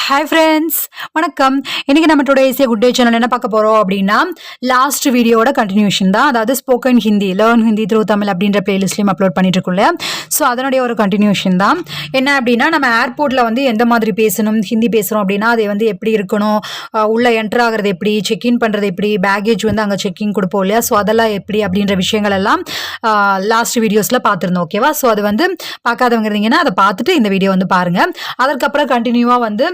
Hi friends, வணக்கம். இன்றைக்கி நம்ம today is a good day channel என்ன பார்க்க போகிறோம் அப்படின்னா, லாஸ்ட் வீடியோட கண்டினியூஷன் தான். அதாவது spoken Hindi, learn Hindi through Tamil அப்படின்ற பிளேலிஸ்ட்லையும் அப்லோட் பண்ணிட்டுருக்குள்ள. ஸோ அதனுடைய ஒரு கண்டினியூஷன் தான். என்ன அப்படின்னா, நம்ம ஏர்போர்ட்டில் வந்து எந்த மாதிரி பேசணும், ஹிந்தி பேசுகிறோம் அப்படின்னா அது வந்து எப்படி இருக்கணும், உள்ளே என்டர் ஆகிறது எப்படி, செக்இன் பண்ணுறது எப்படி, பேகேஜ் வந்து அங்கே செக்கிங் கொடுப்போம் இல்லையா, ஸோ அதெல்லாம் எப்படி அப்படின்ற விஷயங்கள் எல்லாம் லாஸ்ட் வீடியோஸில் பார்த்துருந்தோம். ஓகேவா? ஸோ அது வந்து பார்க்காதவங்க இருந்தீங்கன்னா அதை பார்த்துட்டு இந்த வீடியோ வந்து பாருங்கள். அதற்கப்புறம் கண்டினியூவாக வந்து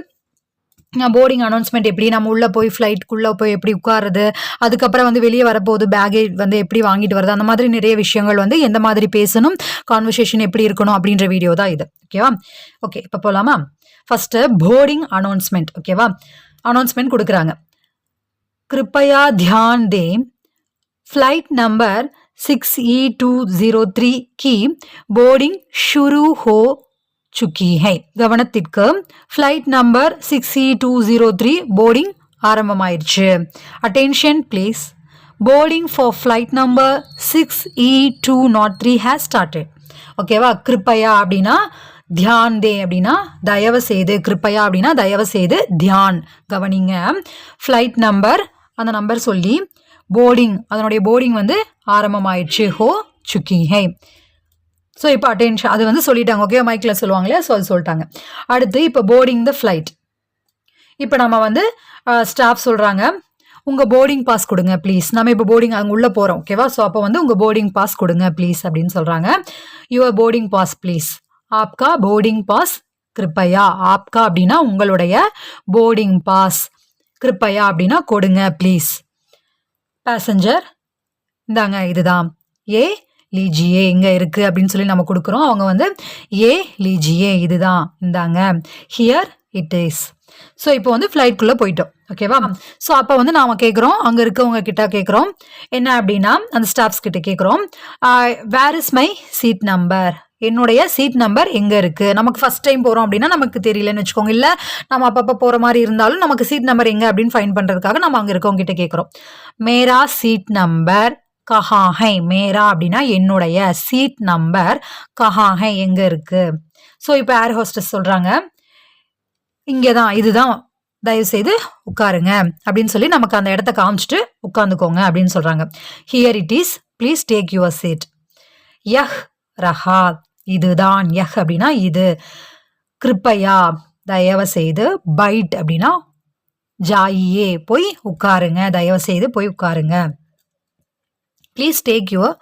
போர்டிங் அனௌன்ஸ்மெண்ட் எப்படி, நம்ம உள்ளே போய் ஃப்ளைட்டுக்குள்ளே போய் எப்படி உட்காருறது, அதுக்கப்புறம் வந்து வெளியே வரப்போகுது பேகேஜ் வந்து எப்படி வாங்கிட்டு வருது, அந்த மாதிரி நிறைய விஷயங்கள் வந்து எந்த மாதிரி பேசணும், கான்வர்சேஷன் எப்படி இருக்கணும் அப்படின்ற வீடியோ தான் இது. ஓகேவா? ஓகே, இப்போ போகலாமா? First boarding announcement. ஓகேவா? அனௌன்ஸ்மெண்ட் கொடுக்குறாங்க. கிருப்பயா தியான் தே, ஃப்ளைட் நம்பர் 6E203 की बोर्डिंग शुरू हो चुकी है. கவனத்திற்கு, ஃப்ளைட் நம்பர் 6E203 போர்டிங் ஆரம்பமாயிருச்சு. Attention please, boarding for flight number 6E203 has started. ஓகேவா? கிருப்பையா அப்படின்னா தியான் தே அப்படின்னா தயவு செய்து, கிருப்பையா அப்படின்னா தயவு செய்து, தியான் கவனிங்க, ஃப்ளைட் நம்பர் அந்த நம்பர் சொல்லி, போர்டிங் அதனுடைய போர்டிங் வந்து ஆரம்பமாயிடுச்சு, ஹோ சுக்கி ஹை. ஸோ இப்போ அட்டென்ஷன் அது வந்து சொல்லிட்டாங்க. ஓகே, மைக்கில் சொல்லுவாங்களே, ஸோ அது சொல்லிட்டாங்க. அடுத்து இப்போ போர்டிங் த ஃப்ளைட். இப்போ நம்ம வந்து ஸ்டாஃப் சொல்கிறாங்க, உங்கள் போர்டிங் பாஸ் கொடுங்க ப்ளீஸ். நம்ம இப்போ போர்டிங் அங்கே உள்ளே போகிறோம். ஓகேவா? ஸோ அப்போ வந்து உங்கள் போர்டிங் பாஸ் கொடுங்க ப்ளீஸ் அப்படின்னு சொல்கிறாங்க. Your boarding pass please. ஆப்கா போர்டிங் பாஸ் கிருப்பையா. ஆப்கா அப்படின்னா உங்களுடைய, போர்டிங் பாஸ் கிருப்பையா அப்படின்னா கொடுங்க ப்ளீஸ். பேசஞ்சர் இந்தாங்க இதுதான், ஏ லீஜியே இங்கே இருக்குது அப்படின்னு சொல்லி நம்ம கொடுக்குறோம். அவங்க வந்து ஏ லீஜியே இதுதான் இந்தாங்க, ஹியர் இட் இஸ். ஸோ இப்போ வந்து ஃப்ளைட்குள்ளே போயிட்டோம். ஓகேவா? ஸோ அப்போ வந்து நாம் கேட்குறோம், அங்கே இருக்கவங்க கிட்ட கேட்குறோம் என்ன அப்படின்னா, அந்த ஸ்டாஃப்ஸ் கிட்ட கேட்குறோம், where is my seat number, என்னுடைய சீட் நம்பர் எங்கே இருக்குது. நமக்கு ஃபஸ்ட் டைம் போகிறோம் அப்படின்னா நமக்கு தெரியலன்னு வச்சுக்கோங்க, இல்லை நம்ம அப்பப்போ போகிற மாதிரி இருந்தாலும் நமக்கு சீட் நம்பர் எங்கே அப்படின்னு ஃபைன் பண்ணுறதுக்காக நம்ம அங்கே இருக்கவங்க கிட்ட கேட்குறோம். மேரா சீட் நம்பர் கஹா ஹை. மேரா அப்படின்னா என்னுடைய, சீட் நம்பர் கஹா ஹை எங்கே இருக்குது. ஸோ இப்போ ஏர் ஹோஸ்டஸ் சொல்கிறாங்க, இங்கே தான், இதுதான், தயவுசெய்து உட்காருங்க அப்படின்னு சொல்லி நமக்கு அந்த இடத்த காமிச்சிட்டு உட்காந்துக்கோங்க அப்படின்னு சொல்கிறாங்க. Here it is, please take your seat. யஹ் ரஹா, இதுதான், யஹ் அப்படின்னா இது, கிருப்பையா தயவு செய்து, பைட் அப்படின்னா ஜாயியே போய் உட்காருங்க, தயவு செய்து போய் உட்காருங்க, ப்ளீஸ் டேக் யுவர்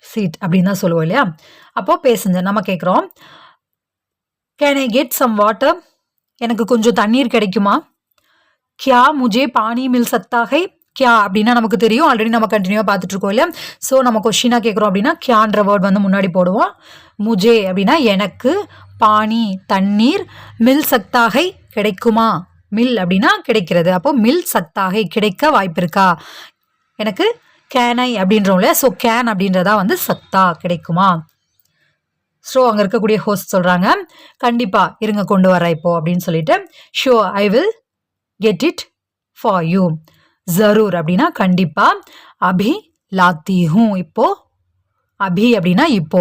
சீட் அப்படின்னு தான் சொல்லுவோம் இல்லையா. அப்போ பேசஞ்சர் நம்ம கேட்குறோம், can I get some water, எனக்கு கொஞ்சம் தண்ணீர் கிடைக்குமா. கியா முஜே பானி மில் சக்தா ஹை. கியா அப்படின்னா நமக்கு தெரியும், ஆல்ரெடி நம்ம கண்டினியூவாக பார்த்துட்டு இருக்கோம் இல்லையா. ஸோ நம்ம கொஸ்டினாக கேட்குறோம் அப்படின்னா கியான்ற வேர்ட் வந்து முன்னாடி போடுவோம். முஜே அப்படின்னா எனக்கு, பானி தண்ணீர், மில் சக்தாகை கிடைக்குமா, மில் அப்படின்னா கிடைக்கிறது, அப்போ மில் சக்தாகை கிடைக்க வாய்ப்பு இருக்கா. எனக்கு கேனை அப்படின்றோம் இல்லையா, ஸோ கேன் அப்படின்றதா வந்து சக்தா கிடைக்குமா. ஸோ அங்கே இருக்கக்கூடிய ஹோஸ்ட் சொல்கிறாங்க, கண்டிப்பாக இருங்க கொண்டு வர இப்போ அப்படின்னு சொல்லிட்டு, so I will get it for you. ஜரூர் அப்படின்னா கண்டிப்பா, அபி லாத்தி ஹூ இப்போ, அபி அப்படின்னா இப்போ,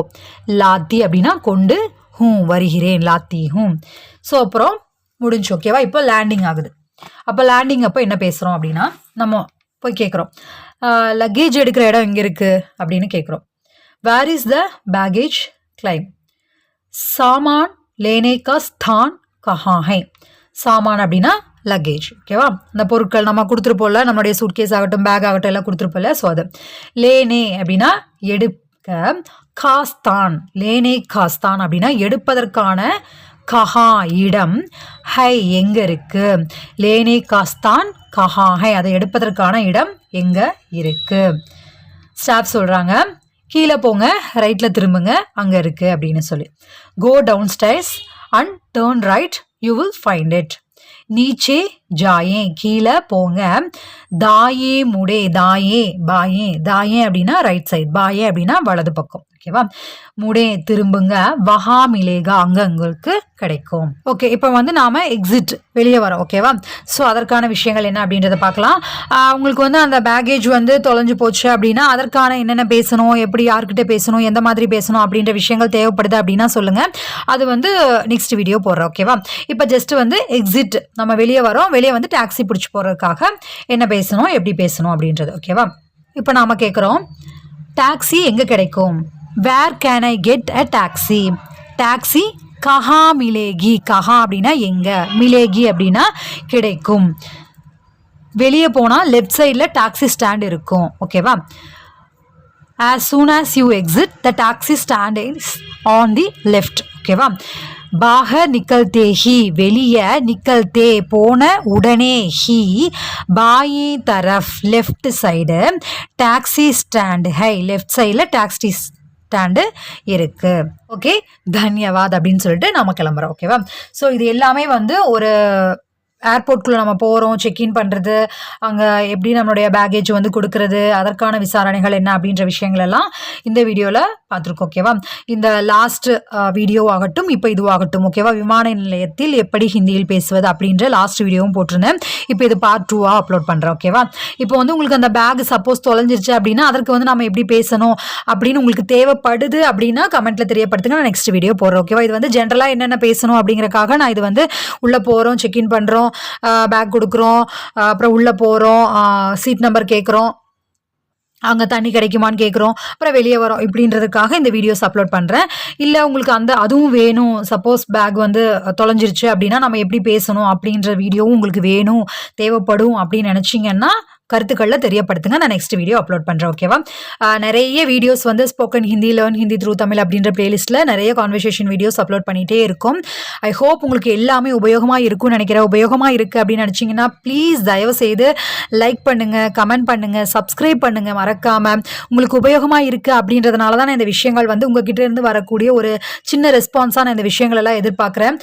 லாத்தி அப்படின்னா கொண்டு, ஹூ வருகிறேன், லாத்தி ஹூ. ஸோ அப்புறம் முடிஞ்சு. ஓகேவா? இப்போ லேண்டிங் ஆகுது. அப்போ லேண்டிங் அப்போ என்ன பேசுகிறோம் அப்படின்னா, நம்ம போய் கேட்குறோம், லக்கேஜ் எடுக்கிற இடம் எங்கே இருக்குது அப்படின்னு கேட்குறோம். Where is the baggage claim. சாமான் லேனே கா ஸ்தான் கஹா ஹை. சாமான் அப்படின்னா லக்கேஜ். ஓகேவா? அந்த பொருட்கள் நம்ம கொடுத்துருப்போம்ல, நம்மளுடைய சூட்கேஸ் ஆகட்டும், பேக் ஆகட்டும், எல்லாம் கொடுத்துருப்போம்ல. ஸோ அது லேனே அப்படின்னா எடுக்க, காஸ்தான், லேனே காஸ்தான் அப்படின்னா எடுப்பதற்கான, கஹா இடம், ஹை எங்கே இருக்கு, லேனே காஸ்தான் கஹா ஹை அதை எடுப்பதற்கான இடம் எங்கே இருக்கு. ஸ்டாஃப் சொல்கிறாங்க, கீழே போங்க, ரைட்டில் திரும்புங்க, அங்கே இருக்குது அப்படின்னு சொல்லி. Go downstairs and turn right, you will find it. நீச்சே ஜாயே கீழே போங்க, தாயே முடே, தாயே பாயே, தாயே அப்படின்னா ரைட் சைட், பாயே அப்படின்னா வலது பக்கம். ஓகேவா. முடே திரும்புங்க, வஹா மிலேகா அங்கே உங்களுக்கு கிடைக்கும். ஓகே, இப்போ வந்து நாம எக்ஸிட் வெளியே வரோம். ஓகேவா. ஸோ அதற்கான விஷயங்கள் என்ன அப்படின்றத பார்க்கலாம். உங்களுக்கு வந்து அந்த பேகேஜ் வந்து தொலைஞ்சு போச்சு அப்படின்னா அதற்கான என்னென்ன பேசணும், எப்படி யார்கிட்ட பேசணும், எந்த மாதிரி பேசணும் அப்படின்ற விஷயங்கள் தேவைப்படுது அப்படின்னா சொல்லுங்க. அது வந்து நெக்ஸ்ட் வீடியோ போடுறோம். ஓகேவா. இப்போ ஜஸ்ட் வந்து எக்ஸிட் நம்ம வெளியே வரோம், வெளியே வந்து டாக்ஸி பிடிச்சி போகிறதுக்காக என்ன பேசணும், எப்படி பேசணும் அப்படின்றது. ஓகேவா. இப்போ நாம கேட்குறோம், டாக்ஸி எங்கே கிடைக்கும்? Where can I get a taxi? Taxi கஹா மிலேகி. கஹா அப்படின்னா எங்க, மிலேகி அப்படின்னா கிடைக்கும். வெளியே போனால் லெஃப்ட் சைடில் டாக்ஸி ஸ்டாண்ட் இருக்கும். ஓகேவா. as soon as you exit the taxi stand is on the left. ஓகேவா. பாஹர் நிக்கல்தே ஹி, வெளியே நிக்கல்தே போன உடனே, ஹி பாயே தரஃப் லெஃப்ட் சைடு, டாக்ஸி ஸ்டாண்ட் ஹை லெஃப்ட் சைடில் டாக்ஸி ஸ்டாண்டு இருக்கு. ஓகே, தன்யவாத் அப்படின்னு சொல்லிட்டு நம்ம கிளம்புறோம். ஓகேவா. ஸோ இது எல்லாமே வந்து ஒரு ஏர்போர்ட்குள்ளே நம்ம போகிறோம், செக்இன் பண்ணுறது, அங்கே எப்படி நம்மளுடைய பேகேஜ் வந்து கொடுக்கறது, அதற்கான விசாரணைகள் என்ன அப்படின்ற விஷயங்கள் எல்லாம் இந்த வீடியோவில் பார்த்துருக்கோம். ஓகேவா. இந்த லாஸ்ட் வீடியோ ஆகட்டும், இப்போ இதுவாகட்டும். ஓகேவா. விமான நிலையத்தில் எப்படி ஹிந்தியில் பேசுவது அப்படின்ற லாஸ்ட் வீடியோவும் போட்டிருந்தேன். இப்போ இது பார்ட் 2 அப்லோட் பண்ணுறேன். ஓகேவா. இப்போ வந்து உங்களுக்கு அந்த பேக் சப்போஸ் தொலைஞ்சிருச்சு அப்படின்னா அதற்கு வந்து நம்ம எப்படி பேசணும் அப்படின்னு உங்களுக்கு தேவைப்படுது அப்படின்னா கமெண்ட்டில் தெரியப்படுத்துங்க, நான் நெக்ஸ்ட் வீடியோ போடுறேன். ஓகேவா. இது வந்து ஜென்ரலாக என்னென்ன பேசணும் அப்படிங்கிறக்காக நான் இது வந்து உள்ளே போகிறோம், செக்இன் பண்ணுறோம், பேக் கொடுக்குறோம், அப்புறம் உள்ளே போகிறோம், சீட் நம்பர் கேட்குறோம், அங்கே தண்ணி கிடைக்குமான்னு கேட்குறோம், அப்புறம் வெளியே வரோம், இப்படின்றதுக்காக இந்த வீடியோஸ் அப்லோட் பண்ணுறேன். இல்லை உங்களுக்கு அதுவும் வேணும், சப்போஸ் பேக் வந்து தொலைஞ்சிருச்சு அப்படின்னா நம்ம எப்படி பேசணும் அப்படின்ற வீடியோவும் உங்களுக்கு வேணும், தேவைப்படும் அப்படின்னு நினச்சிங்கன்னா கருத்துக்களில் தெரியப்படுத்துங்க, நான் நெக்ஸ்ட் வீடியோ அப்லோட் பண்ணுறேன். ஓகேவா. நிறைய வீடியோஸ் வந்து spoken Hindi, learn Hindi through Tamil அப்படின்ற பிளேலிஸ்ட்டில் நிறைய கான்வர்சேஷன் வீடியோஸ் அப்லோட் பண்ணிகிட்டே இருக்கும். ஐ ஹோப் உங்களுக்கு எல்லாமே உபயோகமாக இருக்கும்னு நினைக்கிறேன். உபயோகமாக இருக்குது அப்படின்னு நினச்சிங்கன்னா ப்ளீஸ் தயவுசெய்து லைக் பண்ணுங்கள், கமெண்ட் பண்ணுங்கள், சப்ஸ்கிரைப் பண்ணுங்கள் மறக்காமல். உங்களுக்கு உபயோகமாக இருக்குது அப்படின்றதுனால தான் நான் இந்த விஷயங்கள் வந்து உங்ககிட்ட இருந்து வரக்கூடிய ஒரு சின்ன ரெஸ்பான்ஸாக நான் இந்த விஷயங்களெல்லாம் எதிர்பார்க்குறேன்.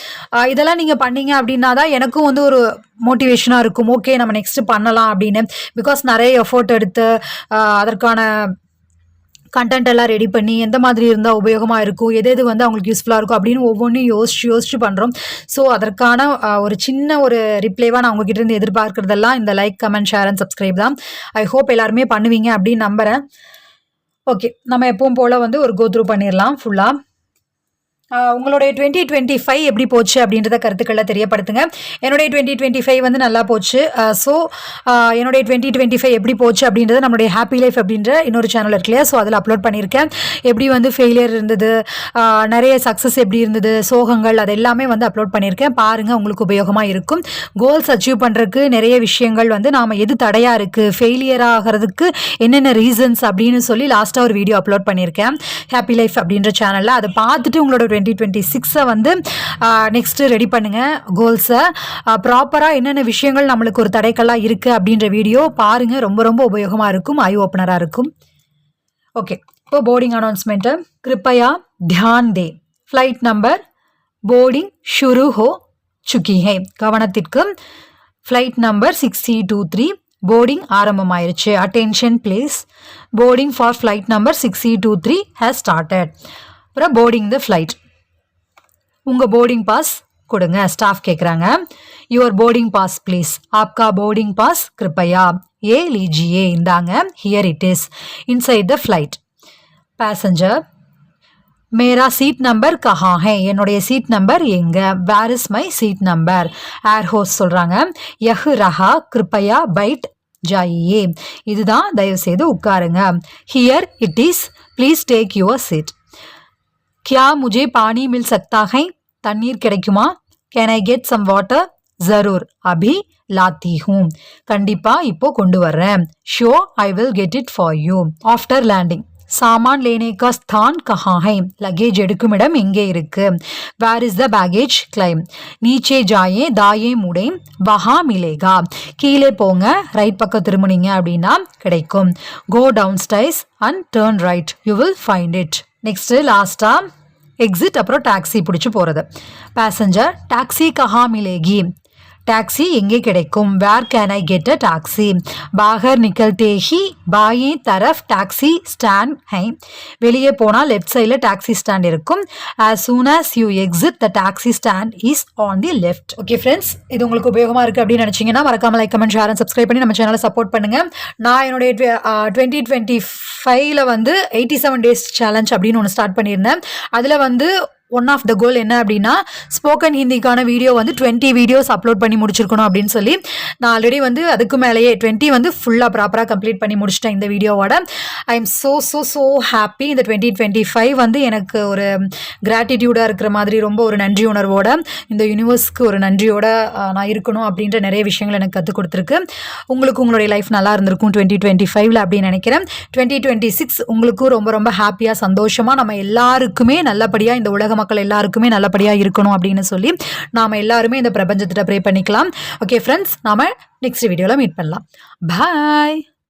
இதெல்லாம் நீங்கள் பண்ணீங்க அப்படின்னா தான் எனக்கும் வந்து ஒரு மோட்டிவேஷனாக இருக்கும். ஓகே, நம்ம நெக்ஸ்ட் பண்ணலாம் அப்படின்னு. பிகாஸ் நிறைய எஃபோர்ட் எடுத்து அதற்கான கண்டென்ட் எல்லாம் ரெடி பண்ணி எந்த மாதிரி இருந்தால் உபயோகமாக இருக்கும், எது வந்து அவங்களுக்கு யூஸ்ஃபுல்லாக இருக்கும் அப்படின்னு ஒவ்வொன்றையும் யோசிச்சு பண்ணுறோம். ஸோ அதற்கான ஒரு சின்ன ஒரு ரிப்ளைவாக நான் உங்ககிட்ட இருந்து எதிர்பார்க்குறதெல்லாம் இந்த like, comment, share and subscribe தான். ஐ ஹோப் எல்லாருமே பண்ணுவீங்க அப்படின்னு நம்புகிறேன். ஓகே, நம்ம எப்பவும் போல் வந்து ஒரு கோ த்ரூ பண்ணிடலாம் ஃபுல்லாக. உங்களுடைய 2025 எப்படி போச்சு அப்படின்றத கருத்துக்களில் தெரியப்படுத்துங்க. என்னுடைய 2025 வந்து நல்லா போச்சு. ஸோ என்னுடைய 2025 எப்படி போச்சு அப்படின்றத நம்மளுடைய ஹாப்பி லைஃப் அப்படின்ற இன்னொரு சேனல் இருக்கு இல்லையா, ஸோ அதில் அப்லோட் பண்ணியிருக்கேன். எப்படி வந்து ஃபெயிலியர் இருந்தது, நிறைய சக்ஸஸ் எப்படி இருந்தது, சோகங்கள், அது எல்லாமே வந்து அப்லோட் பண்ணியிருக்கேன். பாருங்கள், உங்களுக்கு உபயோகமாக இருக்கும். கோல்ஸ் அச்சீவ் பண்ணுறதுக்கு நிறைய விஷயங்கள் வந்து நாம் எது தடையாக இருக்குது, ஃபெயிலியர் ஆகிறதுக்கு என்னென்ன ரீசன்ஸ் அப்படின்னு சொல்லி லாஸ்ட்டாக ஒரு வீடியோ அப்லோட் பண்ணியிருக்கேன் ஹாப்பி லைஃப் அப்படின்ற சேனலில். அதை பார்த்துட்டு உங்களோட 2026 வந்து நெக்ஸ்ட்டு ரெடி பண்ணுங்கள் கோல்ஸை. ப்ராப்பராக என்னென்ன விஷயங்கள் நம்மளுக்கு ஒரு தடைக்கெல்லாம் இருக்குது அப்படின்ற வீடியோ பாருங்கள். ரொம்ப ரொம்ப உபயோகமாக இருக்கும், ஐ ஓப்பனராக இருக்கும். ஓகே, இப்போ போர்டிங் அனௌன்ஸ்மெண்ட்டு. கிருப்பயா தியான் தே, ஃப்ளைட் நம்பர் போர்டிங் ஷுரு ஹோ சுக்கி ஹை. கவனத்திற்கு, ஃப்ளைட் நம்பர் 6023 போர்டிங் ஆரம்பமாயிருச்சு. Attention please, boarding for flight number 6023 has started. அப்புறம் போர்டிங் த ஃப்ளைட். உங்கள் போர்டிங் பாஸ் கொடுங்க, ஸ்டாஃப் கேட்குறாங்க. யுவர் போர்டிங் பாஸ் ப்ளீஸ், ஆப்கா போர்டிங் பாஸ் கிருப்பயா ஏ லீஜியே, இந்தாங்க, here it is inside the flight. Passenger, மேரா சீட் நம்பர் கஹா ஹே, என்னுடைய சீட் நம்பர் எங்கே, where is my seat number. Air host சொல்கிறாங்க, யஹ் ரஹா கிருப்பயா பைட் ஜாயியே, இதுதான், தயவுசெய்து உட்காருங்க. Here it is please take your seat. क्या मुझे पानी मिल सकता है, तन्नीर கிடைக்குமா. Can I get some water, जरूर अभी लाती हूँ, கண்டிப்பா இப்போ கொண்டு வர்றேன். Sure, I will get it for you. After landing, सामान लेने का स्थान कहाँ है, लगेज எடுக்கும் இடம் எங்கே இருக்கு. Where is the baggage claim. नीचे जाए दाएं मुड़े वहाँ मिलेगा, கீழே போங்க ரைட் பக்கம் திரும்பினீங்க அப்படின்னா கிடைக்கும். Go downstairs and turn right, you will find it. Next லாஸ்ட்டாக எக்ஸிட், அப்புறம் டாக்ஸி பிடிச்சி போகிறது. பேசஞ்சர், டாக்ஸி கஹா மிலேகி, டாக்ஸி எங்கே கிடைக்கும்? Where can I get a taxi? பாகர் நிக்கல்தே ஹி பாயே தரஃப் டாக்ஸி ஸ்டாண்ட் ஹை. வெளியே போனால் லெஃப்ட் சைடில் டாக்ஸி ஸ்டாண்ட் இருக்கும். as soon as you exit the taxi stand is on the left. Okay friends, இது உங்களுக்கு உபயோகமாக இருக்குது அப்படின்னு நினச்சிங்கன்னா மறக்காம like comment share and subscribe பண்ணி நம்ம சேனலை சப்போர்ட் பண்ணுங்கள். நான் என்னுடைய 2025 வந்து 87 days சேலஞ்ச் அப்படின்னு ஒன்று ஸ்டார்ட் பண்ணியிருந்தேன். அதில் வந்து ஒன் ஆஃப் த கோல் என்ன அப்படின்னா ஸ்போக்கன் ஹிந்திக்கான வீடியோ வந்து 20 வீடியோஸ் அப்லோட் பண்ணி முடிச்சிருக்கணும் அப்படின்னு சொல்லி நான் ஆல்ரெடி வந்து அதுக்கு மேலேயே 20 வந்து ஃபுல்லாக ப்ராப்பராக கம்ப்ளீட் பண்ணி முடிச்சிட்டேன் இந்த வீடியோவோட. I am so happy. இந்த 2025 வந்து எனக்கு ஒரு கிராட்டிடியூடாக இருக்கிற மாதிரி ரொம்ப ஒரு நன்றி உணர்வோட இந்த யூனிவர்ஸ்க்கு ஒரு நன்றியோட நான் இருக்கணும் அப்படின்ற நிறைய விஷயங்கள் எனக்கு கற்றுக் கொடுத்துருக்கு. உங்களுக்கு உங்களுடைய லைஃப் நல்லா இருந்திருக்கும் 2025 அப்படின்னு நினைக்கிறேன். 2026 உங்களுக்கும் ரொம்ப ஹாப்பியாக சந்தோஷமாக நம்ம எல்லாருக்குமே நல்லபடியாக இந்த உலக மக்கள் எல்லாருக்குமே நல்லபடியாக இருக்கணும் அப்படின்னு சொல்லி நாம எல்லாருமே இந்த பிரபஞ்சத்திட்ட ப்ரே பண்ணிக்கலாம். ஓகே ஃப்ரெண்ட்ஸ், நாம நெக்ஸ்ட் வீடியோவில் மீட் பண்ணலாம். பாய்.